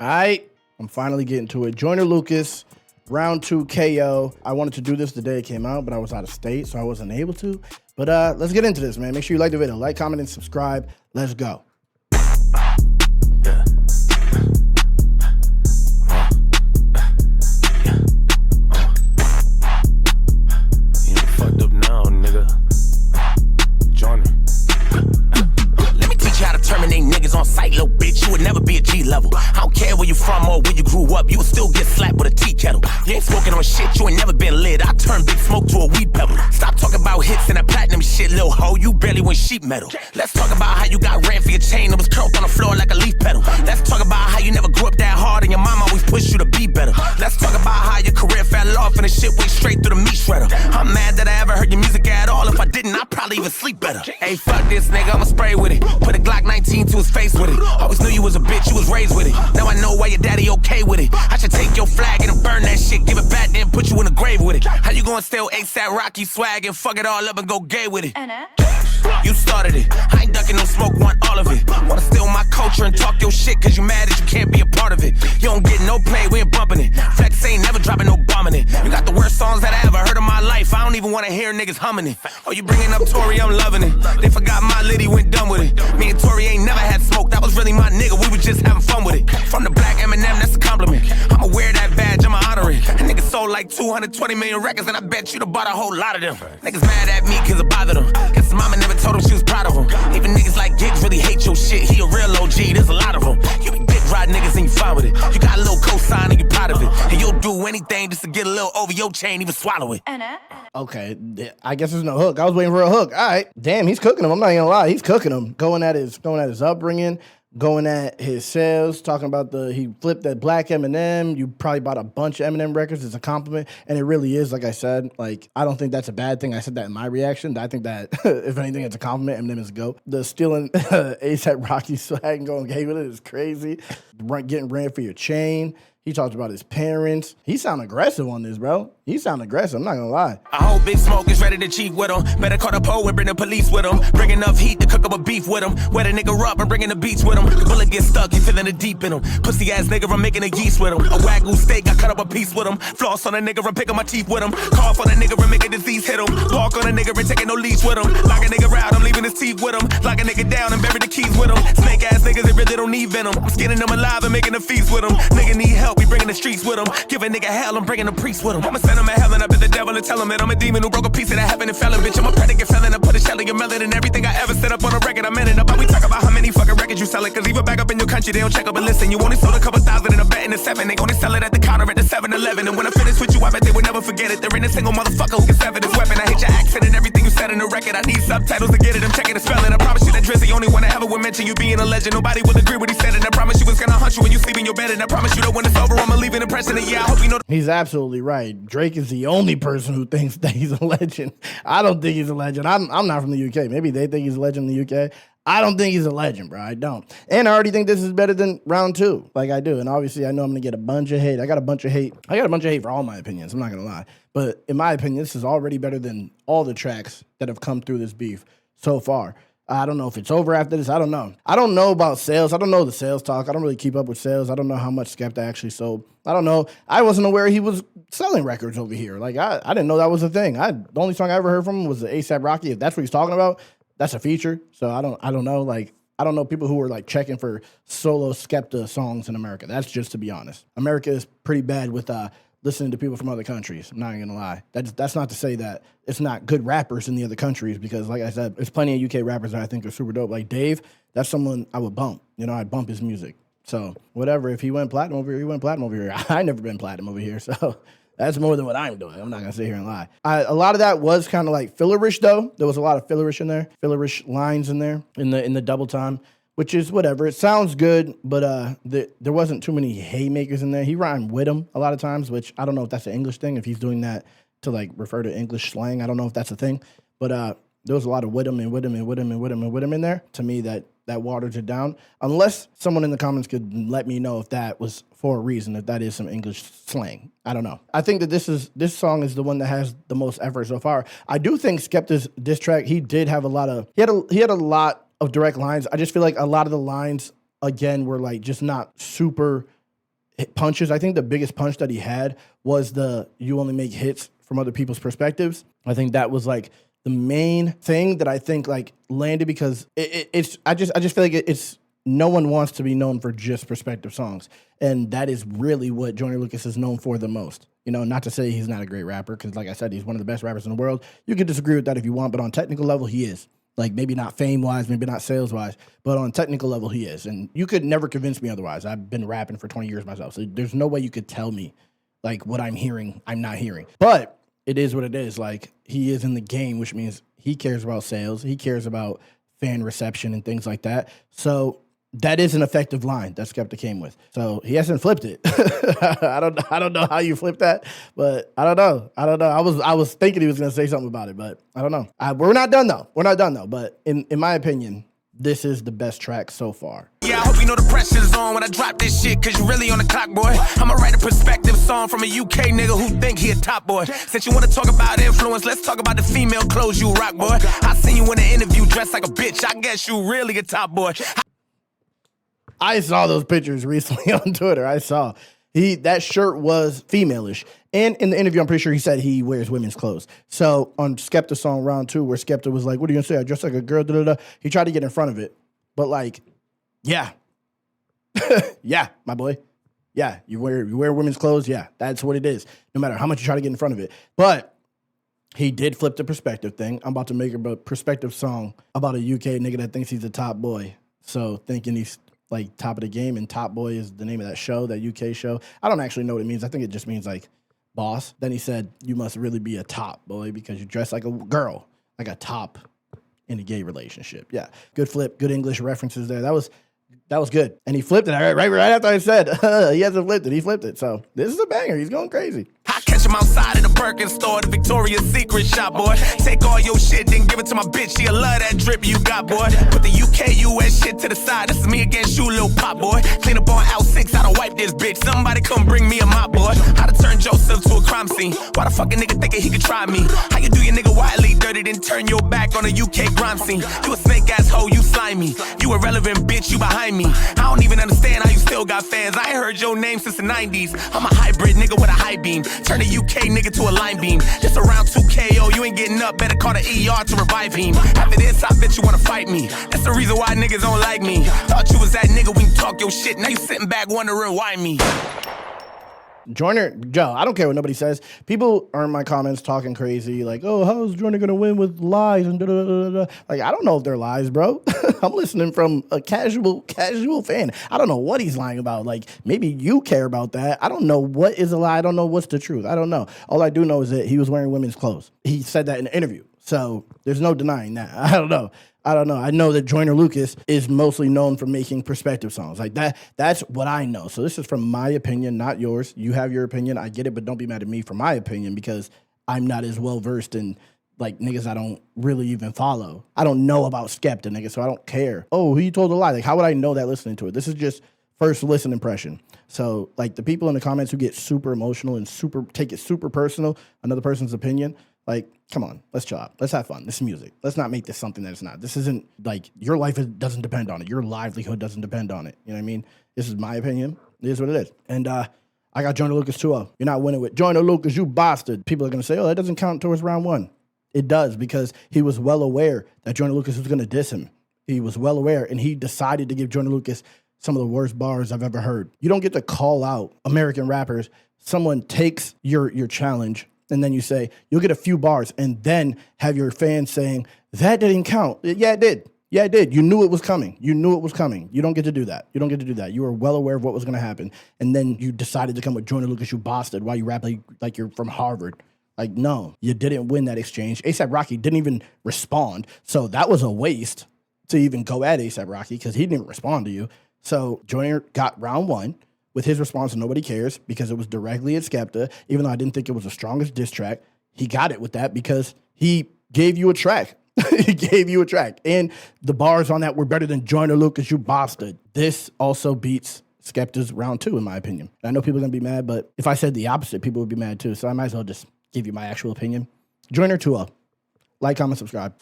All right, I'm finally getting to it. Joyner Lucas, round 2 KO. I wanted to do this the day it came out, but I was out of state, so I wasn't able to. But let's get into this, man. Make sure you like the video. Like, comment, and subscribe. Let's go. On sight, little bitch, you would never be a G level. I don't care where you from or where you grew up, you would still get slapped with a tea kettle. You ain't smoking on shit, you ain't never been lit. I turn big smoke to a weed pebble. Stop talking about hits and that platinum shit, little hoe, you barely win sheet metal. Let's talk about how you got ran for your chain that was curled on the floor like a leaf petal. Let's talk about how you never grew up that hard and your mom always pushed you to be better. Let's talk about how your career fell off and the shit went straight through the meat shredder. I'm mad that I ever heard your music at all. If I didn't, I'd probably even sleep better. Hey, fuck this nigga, I'ma spray with it. Put a Glock 19 to his face with it. Always knew you was a bitch, you was raised with it. Now I know why your daddy okay with it. I should take your flag and burn that shit, give it back, then put you in the grave with it. How you gonna steal ASAP Rocky swag and fuck it all up and go gay with it? You started it, I ain't ducking no smoke, want all of it. Wanna steal my culture and talk your shit cause you mad that you can't be a part of it. You don't get no play, we ain't bumping it. Flex ain't never dropping no bombing it. You got the worst songs that I ever heard in my life. I don't even wanna hear niggas humming it. Oh, you bringing up Tory, I'm loving it. They forgot my liddy went dumb with it. Me and Tory ain't never had smoke, that was really my nigga, we were just having fun with it. From the black Eminem, that's a compliment. I'ma wear that badge, I'ma honor it. That nigga sold like 220 million records and I bet you'd have bought a whole lot of them. Niggas mad at me cause it bothered them. Guess his mama never told him she was proud of him. Even niggas like Giggs really hate your shit, he a real OG, there's a lot of them. You be dick riding niggas and you fine with it. You got a little cosign and you proud of it. And you'll do anything just to get a little over your chain, even swallow it. Okay, I guess there's no hook. I was waiting for a hook. All right, damn, he's cooking him. I'm not gonna lie, he's cooking him. Going at his upbringing, going at his sales, talking about he flipped that black Eminem. You probably bought a bunch of Eminem records. It's a compliment, and it really is. Like I said, like I don't think that's a bad thing. I said that in my reaction. I think that if anything, it's a compliment. Eminem is a GOAT. The stealing ASAP Rocky swag and going gay with it is crazy. Getting ran for your chain. He talked about his parents. He sound aggressive on this, bro. He sound aggressive, I'm not gonna lie. I hope Big Smoke is ready to cheat with him. Better call the pole and bring the police with him. Bring enough heat to cook up a beef with him. Wet a nigga up and bring in the beats with him. The bullet gets stuck, you feeling the deep in him. Pussy ass nigga, I'm making a yeast with him. A Wagyu steak, I cut up a piece with him. Floss on a nigga, I'm picking my teeth with him. Cough on a nigga, and make a disease hit him. Walk on a nigga, and taking no leash with him. Lock a nigga out, I'm leaving his teeth with him. Lock a nigga down and bury the keys with him. Snake ass niggas, they really don't need venom. I'm skinning them alive and making a feast with him. Nigga need help, we bringing the streets with him. Give a nigga hell, I'm bringing a priest with him. I'ma send him to heaven, I bet the devil and tell him that I'm a demon who broke a piece of that heaven and fell in, bitch. I'm a predicate felon, I put a shell in your melon and everything I ever set up on a record, I'm in it. About we talk about how many fucking records you selling, cause even back up in your country, they don't check up and listen. You only sold a couple thousand in a bet in the 7, they only sell it at the counter at the 7-Eleven. And when I finish with you, I bet they would never forget it. There ain't a single motherfucker who can sever this weapon. I hate your accent and everything you said in the record. I need subtitles to get it, I'm checking the spelling. I promise you that Drizzy only one that ever would mention you being a legend. Nobody would agree what he said, and I promise you it's gonna hunt you when you sleep in your bed. And I promise you that when it's over, I'ma leave an impression. And yeah, I hope you know. He's absolutely right. Drake is the only person who thinks that he's a legend. I don't think he's a legend. I'm not from the UK. Maybe they think he's a legend in the UK. I don't think he's a legend, bro. I don't. And I already think this is better than round 2. Like I do. And obviously I know I'm going to get a bunch of hate. I got a bunch of hate for all my opinions. I'm not going to lie. But in my opinion, this is already better than all the tracks that have come through this beef so far. I don't know if it's over after this. I don't know. I don't know about sales. I don't know the sales talk. I don't really keep up with sales. I don't know how much Skepta actually sold. I don't know. I wasn't aware he was selling records over here. Like, I didn't know that was a thing. The only song I ever heard from him was the A$AP Rocky. If that's what he's talking about, that's a feature. So I don't know. Like, I don't know people who are like checking for solo Skepta songs in America. That's just to be honest. America is pretty bad with listening to people from other countries. I'm not gonna lie. That's not to say that it's not good rappers in the other countries, because like I said, there's plenty of UK rappers that I think are super dope. Like Dave, that's someone I would bump. You know, I'd bump his music. So whatever, if he went platinum over here, he went platinum over here. I never been platinum over here, so that's more than what I'm doing. I'm not gonna sit here and lie. A lot of that was kind of like fillerish though. There was a lot of fillerish in there, fillerish lines in there in the double time, which is whatever. It sounds good, but there wasn't too many haymakers in there. He rhymed with him a lot of times, which I don't know if that's an English thing, if he's doing that to like refer to English slang. I don't know if that's a thing, but there was a lot of with him and with him and with him and with him and with him in there. To me, that waters it down. Unless someone in the comments could let me know if that was for a reason, if that is some English slang. I don't know. I think that this song is the one that has the most effort so far. I do think Skepta's diss track, he did have he had a lot of direct lines. I just feel like a lot of the lines, again, were like just not super punches. I think the biggest punch that he had was the you only make hits from other people's perspectives. I think that was like the main thing that I think like landed because it's I just feel like it's no one wants to be known for just perspective songs. And that is really what Joyner Lucas is known for the most. You know, not to say he's not a great rapper, because like I said, he's one of the best rappers in the world. You can disagree with that if you want, but on technical level, he is. Like, maybe not fame-wise, maybe not sales-wise, but on technical level, he is. And you could never convince me otherwise. I've been rapping for 20 years myself, so there's no way you could tell me, like, what I'm hearing, I'm not hearing. But it is what it is. Like, he is in the game, which means he cares about sales. He cares about fan reception and things like that. So that is an effective line that Skepta came with. So he hasn't flipped it. I don't know how you flip that, but I don't know. I was thinking he was going to say something about it, but I don't know. We're not done though. But in my opinion, this is the best track so far. Yeah, I hope you know the pressure's on when I drop this shit, cause you really on the clock, boy. I'ma write a perspective song from a UK nigga who think he a top boy. Since you wanna talk about influence, let's talk about the female clothes you rock, boy. I seen you in an interview dressed like a bitch, I guess you really a top boy. I saw those pictures recently on Twitter. I saw that shirt was female-ish. And in the interview, I'm pretty sure he said he wears women's clothes. So on Skepta's song Round 2, where Skepta was like, what are you gonna say? I dress like a girl, da-da-da. He tried to get in front of it. But like, yeah. Yeah, my boy. Yeah, you wear women's clothes. Yeah, that's what it is. No matter how much you try to get in front of it. But he did flip the perspective thing. I'm about to make a perspective song about a UK nigga that thinks he's a top boy. So thinking he's like top of the game, and Top Boy is the name of that show, that UK show. I don't actually know what it means. I think it just means like boss. Then he said, you must really be a top boy because you dress like a girl, like a top in a gay relationship. Yeah, good flip, good English references there. That was good. And he flipped it right after I said he hasn't flipped it. He flipped it. So this is a banger. He's going crazy. I catch him outside of the Birkin store, the Victoria's Secret shop, boy. Take all your shit, then give it to my bitch. She'll love that drip you got, boy. Put the UK, US shit to the side. This is me against you, little pop, boy. Clean up on L6, I don't wipe this bitch. Somebody come bring me a mop, boy. How to turn Joseph to a crime scene. Why the fucking nigga thinking he could try me? How you do your nigga widely dirty, then turn your back on a UK crime scene? You a snake ass hoe, you slimy. You irrelevant bitch, you behind me. I don't even understand how you still got fans. I ain't heard your name since the 90s. I'm a hybrid nigga with a high beam. Turn a UK nigga to a line beam. Just around 2KO, you ain't getting up. Better call the ER to revive him. After this, I bet you wanna fight me. That's the reason why niggas don't like me. Thought you was that nigga when you talk your shit. Now you sitting back wondering why me. Joyner, Joe, I don't care what nobody says. People are in my comments talking crazy, like, oh, how is Joyner gonna win with lies and da-da-da-da-da. Like, I don't know if they're lies, bro. I'm listening from a casual fan. I don't know what he's lying about. Like, maybe you care about that. I don't know what is a lie. I don't know what's the truth. I don't know. All I do know is that he was wearing women's clothes. He said that in an interview. So there's no denying that. I don't know. I know that Joyner Lucas is mostly known for making perspective songs. Like that's what I know. So this is from my opinion, not yours. You have your opinion. I get it, but don't be mad at me for my opinion because I'm not as well versed in like niggas I don't really even follow. I don't know about Skepta, nigga, so I don't care. Oh, he told a lie. Like, how would I know that listening to it? This is just first listen impression. So like the people in the comments who get super emotional and take it super personal, another person's opinion, like, come on, let's chill out. Let's have fun. This is music. Let's not make this something that it's not. This isn't like your life doesn't depend on it. Your livelihood doesn't depend on it. You know what I mean? This is my opinion. It is what it is. And I got Joyner Lucas 2-0. You're not winning with Joyner Lucas, you bastard. People are going to say, oh, that doesn't count towards round one. It does because he was well aware that Joyner Lucas was going to diss him. He was well aware, and he decided to give Joyner Lucas some of the worst bars I've ever heard. You don't get to call out American rappers. Someone takes your challenge, and then you say, you'll get a few bars, and then have your fans saying, that didn't count. Yeah, it did. Yeah, it did. You knew it was coming. You knew it was coming. You don't get to do that. You don't get to do that. You were well aware of what was going to happen, and then you decided to come with Joyner Lucas, you bastard, while you rap like you're from Harvard. Like, no, you didn't win that exchange. A$AP Rocky didn't even respond, so that was a waste to even go at A$AP Rocky because he didn't respond to you. So Joyner got round one with his response, nobody cares, because it was directly at Skepta. Even though I didn't think it was the strongest diss track, he got it with that because he gave you a track. He gave you a track. And the bars on that were better than Joyner Lucas, you bastard. This also beats Skepta's round two, in my opinion. And I know people are going to be mad, but if I said the opposite, people would be mad too. So I might as well just give you my actual opinion. Joyner 2-0. Like, comment, subscribe.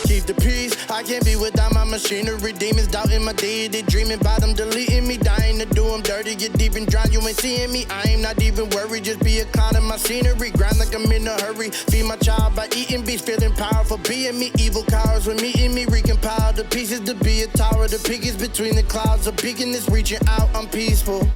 Keep the peace, I can't be without my machinery. Demons doubting my deity, dreaming about them deleting me. Dying to do them dirty, get deep and drown, you ain't seeing me. I ain't not even worried, just be a clown in my scenery. Grind like I'm in a hurry, feed my child by eating beats. Feeling powerful, being me. Evil cowards when meeting me, recompile the pieces to be a tower. The peak is between the clouds, a beacon is reaching out, I'm peaceful.